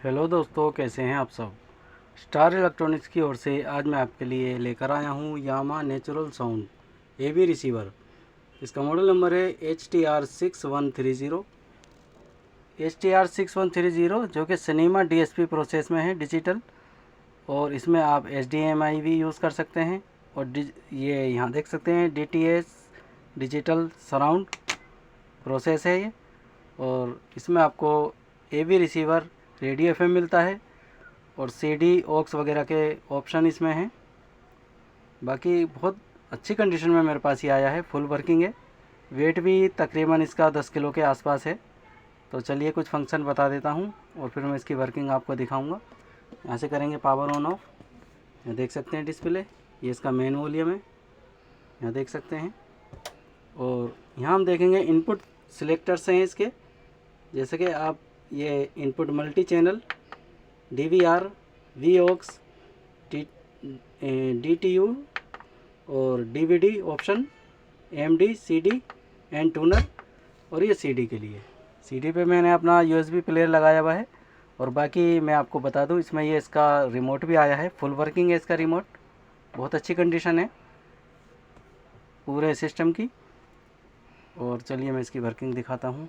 Hello दोस्तों, कैसे हैं आप सब। स्टार इलेक्ट्रॉनिक्स की ओर से आज मैं आपके लिए लेकर आया हूं यामा नेचुरल साउंड एवी रिसीवर। इसका मॉडल नंबर है HTR6130 जो कि सिनेमा DSP प्रोसेस में है डिजिटल, और इसमें आप HDMI भी यूज़ कर सकते हैं। और ये यहाँ देख सकते हैं DTS डिजिटल सराउंड प्रोसेस है ये। और इसमें आपको AV रिसीवर, रेडियो FM मिलता है और CD ऑक्स वगैरह के ऑप्शन इसमें हैं। बाकी बहुत अच्छी कंडीशन में मेरे पास ये आया है, फुल वर्किंग है। वेट भी तकरीबन इसका 10 किलो के आसपास है। तो चलिए कुछ फंक्शन बता देता हूँ और फिर मैं इसकी वर्किंग आपको दिखाऊंगा। यहाँ से करेंगे पावर ऑन ऑफ। यहाँ देख सकते हैं डिस्प्ले, ये इसका मेन वॉल्यूम है, यहाँ देख सकते हैं। और यहाँ हम देखेंगे इनपुट सिलेक्टर्स हैं इसके, जैसे कि आप ये input multi channel, DVR, Vaux, DTU और DVD option, AMD, CD and tuner. और ये CD के लिए, CD पे मैंने अपना USB प्लेयर लगाया हुआ है। और बाकी मैं आपको बता दूं, इसमें ये इसका रिमोट भी आया है, फुल वर्किंग है इसका रिमोट, बहुत अच्छी कंडीशन है पूरे सिस्टम की। और चलिए मैं इसकी वर्किंग दिखाता हूँ।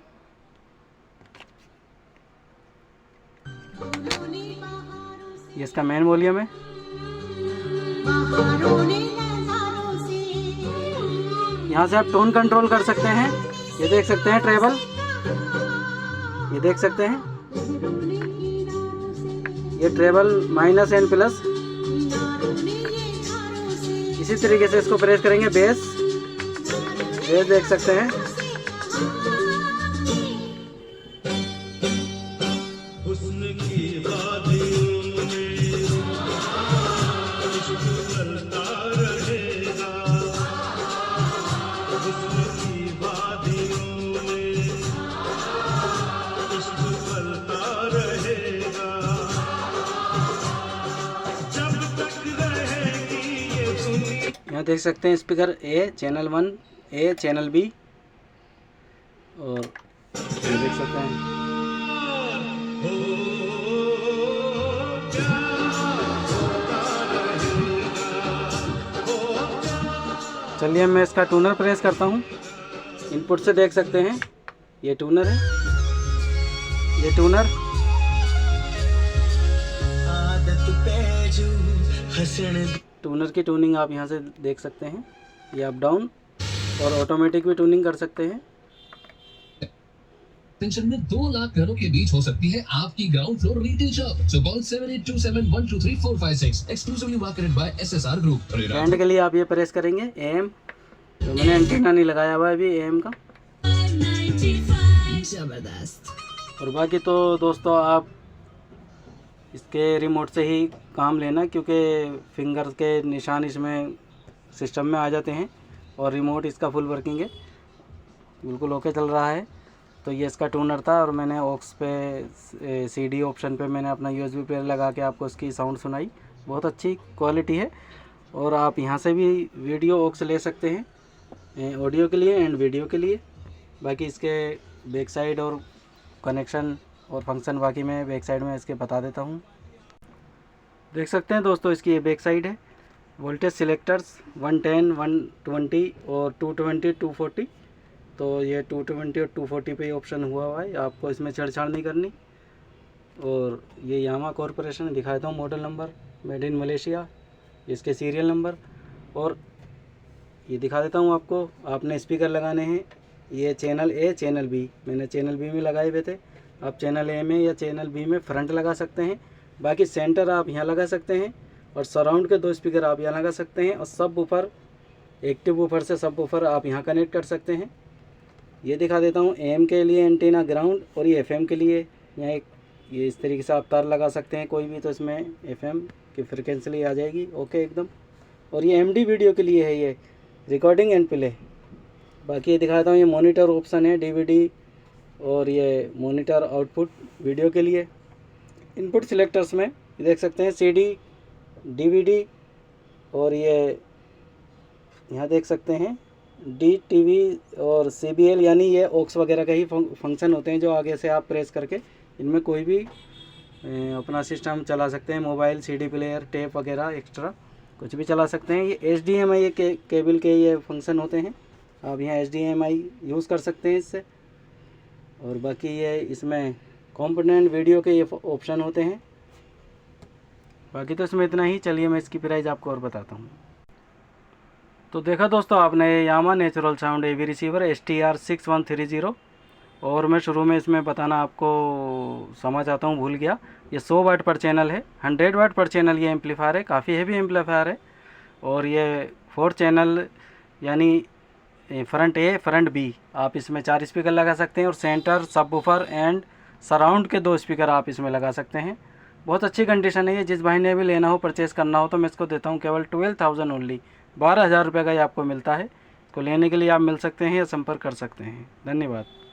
ये इसका मेन वॉल्यूम है। यहाँ से आप टोन कंट्रोल कर सकते हैं, ये देख सकते हैं ट्रेबल, ये देख सकते हैं ये ट्रेबल माइनस एंड प्लस। इसी तरीके से इसको प्रेस करेंगे, बेस देख सकते हैं। यहाँ देख सकते हैं speaker A channel 1, A channel B, और ये देख सकते हैं। चलिए मैं इसका टूनर प्रेस करता हूँ। इनपुट से देख सकते हैं ये टूनर है, ये टूनर। टूनर की ट्यूनिंग आप यहाँ से देख सकते हैं, ये अप डाउन और ऑटोमेटिक भी ट्यूनिंग कर सकते हैं। टेंशन में 2 लाख घरों के बीच हो सकती है आपकी ग्राउंड फ्लोर रिटेल शॉप। सो call 7827123456, exclusively marketed bye SSR group. Band के लिए आप ये प्रेस करेंगे AM, तो मैंने एंटीना नहीं लगाया हुआ है अभी AM का। जबरदस्त। और बाकी तो दोस्तों आप इसके रिमोट से ही काम लेना, क्योंकि फिंगर के निशान इसमें सिस्टम में आ जाते हैं। और रिमोट इसका फुल वर्किंग है, बिल्कुल ओके चल रहा है। तो ये इसका टूनर था, और मैंने ऑक्स पे CD ऑप्शन पे मैंने अपना USB प्लेयर लगा के आपको इसकी साउंड सुनाई। बहुत अच्छी क्वालिटी है। और आप यहाँ से भी वीडियो ऑक्स ले सकते हैं, ऑडियो के लिए एंड वीडियो के लिए। बाकी इसके बैक साइड और कनेक्शन और फंक्शन बाकी मैं बैक साइड में इसके बता देता हूँ। देख सकते हैं दोस्तों, इसकी ये बैक साइड है। वोल्टेज सिलेक्टर्स 110, 120 और 220, 240। तो ये 220 और 240 पे ऑप्शन हुआ है, आपको इसमें छेड़छाड़ नहीं करनी। और ये यामा कॉरपोरेशन दिखाता हूँ, model number, made in Malaysia, इसके सीरियल नंबर। और ये दिखा देता हूँ आपको, आपने स्पीकर लगाने हैं। ये चैनल A चैनल B, मैंने चैनल B में लगाए हुए थे। आप चैनल A में या चैनल B में फ्रंट लगा सकते हैं। बाकी सेंटर आप यहाँ लगा सकते हैं, और सराउंड के 2 स्पीकर आप यहाँ लगा सकते हैं। और सब वूफर, एक्टिव वूफर से सब वूफर आप यहाँ कनेक्ट कर सकते हैं। ये दिखा देता हूँ AM के लिए एंटीना ग्राउंड, और ये FM के लिए यहाँ एक ये इस तरीके से आप तार लगा सकते हैं कोई भी, तो इसमें FM की फ्रिक्वेंसी आ जाएगी ओके एकदम। और ये MD वीडियो के लिए है, ये रिकॉर्डिंग एंड प्ले। बाकी ये दिखाता हूँ, ये मॉनिटर ऑप्शन है, DVD, और ये मॉनिटर आउटपुट वीडियो के लिए। इनपुट सिलेक्टर्स में देख सकते हैं CD, DVD, और ये यहाँ देख सकते हैं DTV और CBL, यानी ये ऑक्स वगैरह का ही फंक्शन होते हैं जो आगे से आप प्रेस करके इनमें कोई भी अपना सिस्टम चला सकते हैं, मोबाइल, सीडी प्लेयर, टेप वगैरह एक्स्ट्रा कुछ भी चला सकते हैं। ये HDMI केबल के ये फंक्शन होते हैं, आप यहाँ HDMI यूज़ कर सकते हैं इससे। और बाकी ये इसमें कंपोनेंट वीडियो के ये ऑप्शन होते हैं। बाकी तो इसमें इतना ही। चलिए मैं इसकी प्राइस आपको और बताता हूँ। तो देखा दोस्तों आपने Yamaha natural sound AV receiver STR6130, और मैं शुरू में इसमें बताना आपको समझ आता हूँ, भूल गया। ये 100 वाट पर चैनल है, 100 वाट पर चैनल ये एम्पलीफायर है, काफ़ी हैवी एम्पलीफायर है। और ये 4 चैनल यानी फ्रंट A फ्रंट B, आप इसमें 4 स्पीकर लगा सकते हैं, और सेंटर, सबवूफर एंड सराउंड के 2 स्पीकर आप इसमें लगा सकते हैं। बहुत अच्छी कंडीशन है ये। जिस भाई ने भी लेना हो, परचेज़ करना हो, तो मैं इसको देता हूँ केवल 12,000 ओनली, 12,000 रुपये का ये आपको मिलता है। इसको लेने के लिए आप मिल सकते हैं या संपर्क कर सकते हैं। धन्यवाद।